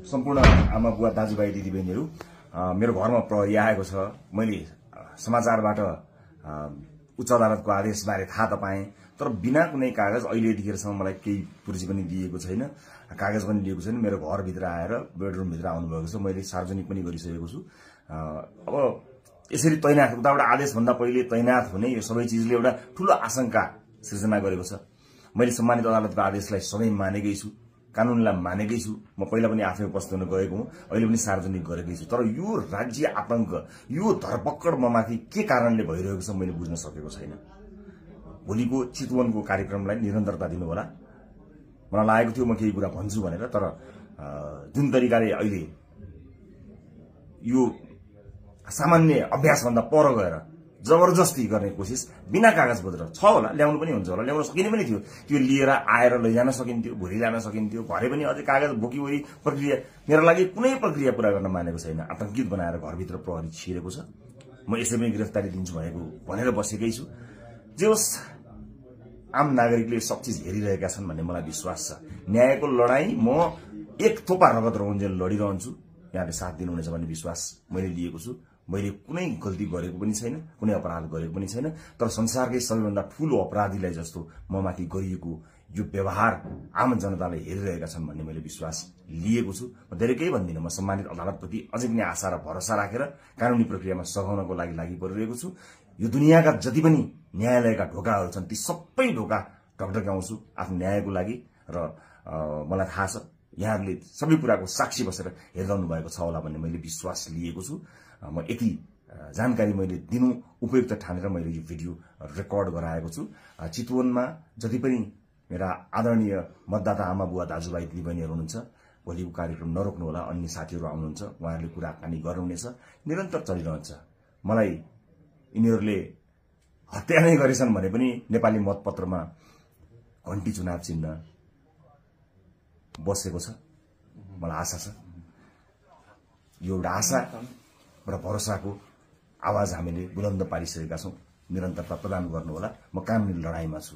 सम्पूर्ण आमा बुवा दाजुभाइ दिदीबहिनीहरू मेरो घरमा प्रहरी आएको छ। मैले समाचारबाट उच्च अदालतको आदेशबारे थाहा त पाएँ, तर बिना कुनै कागज अहिले यतिखेरसम्म मलाई केही पुर्जी पनि दिएको छैन, कागज पनि दिएको छैन। मेरो घरभित्र आएर बेडरुमभित्र आउनुभएको छ, मैले सार्वजनिक पनि गरिसकेको छु। अब यसरी तैनाथ उताबाट आदेशभन्दा पहिले तैनाथ हुने यो सबै चिजले एउटा ठूलो आशंका सृजना गरेको छ। मैले सम्मानित अदालतको आदेशलाई सधैँ मानेकै छु, कानूनलाई मानेकै छु। म पहिला पनि आफै उपस्थित हुन गएको हुँ, अहिले पनि सार्वजनिक गरेकै छु। तर यो राज्य आतंक, यो धरपकड ममाथि के कारणले भइरहेको छ मैले बुझ्न सकेको छैन। भोलिको चितवनको कार्यक्रमलाई निरन्तरता दिनु होला। मलाई लागेको थियो म केही कुरा भन्छु भनेर, तर जुन तरिकाले अहिले यो सामान्य अभ्यासभन्दा पर गएर जबरजस्ती गर्ने कोसिस बिना कागज पत्र छ होला, ल्याउनु पनि हुन्छ होला, ल्याउन सकिने पनि थियो। त्यो लिएर आएर लैजान सकिन्थ्यो, भोलि ल्याउन सकिन्थ्यो। भरे पनि अझै कागज बोकीवरी प्रक्रिया मेरो लागि कुनै प्रक्रिया पूरा गर्न मानेको छैन। आतंकित बनाएर घरभित्र प्रहरी छिरेको छ। म यसै पनि गिरफ्तारी दिन्छु भनेर बसेकै छु। जे होस्, आम नागरिकले सब चिज हेरिरहेका छन् भन्ने मलाई विश्वास छ। न्यायको लडाई म एक थोपा रगत रहन्जेल लडिरहन्छु। यहाँले साथ दिनुहुनेछ भन्ने विश्वास मैले लिएको छु। मैले कुनै गल्ती गरेको पनि छैन, कुनै अपराध गरेको पनि छैन। तर संसारकै सबैभन्दा ठूलो अपराधीलाई जस्तो ममाथि गरिएको यो व्यवहार आम जनताले हेरिरहेका छन् भन्ने मैले विश्वास लिएको छु। म धेरै केही भन्दिनँ। म सम्मानित अदालतप्रति अझै पनि आशा र भरोसा राखेर कानूनी प्रक्रियामा सघाउनको लागि परिरहेको छु। यो दुनियाँका जति पनि न्यायालयका ढोकाहरू छन् ती सबै ढोका ढकढक्याउँछु आफ्नो न्यायको लागि। र मलाई थाहा छ यहाँहरूले सबै कुराको साक्षी बसेर हेरिरहनु भएको छ होला भन्ने मैले विश्वास लिएको छु। म यति जानकारी मैले दिनु उपयुक्त ठानेर मैले यो भिडियो रेकर्ड गराएको छु। चितवनमा जति पनि मेरा आदरणीय मतदाता आमा बुवा दाजुभाइ दिदीबहिनीहरू हुनुहुन्छ, भोलिको कार्यक्रम नरोक्नु होला। अन्य साथीहरू आउनुहुन्छ, उहाँहरूले कुराकानी गर्नुहुनेछ, निरन्तर चलिरहन्छ। मलाई यिनीहरूले हत्या नै गरेछन् भने पनि नेपाली मतपत्रमा घण्टी चुनाव चिन्ह बसेको छ। मलाई आशा छ यो एउटा आशा र भरोसाको आवाज हामीले बुलन्द पारिसकेका छौं। निरन्तरता प्रदान गर्नुहोला। म कानुनी लडाईँमा छु।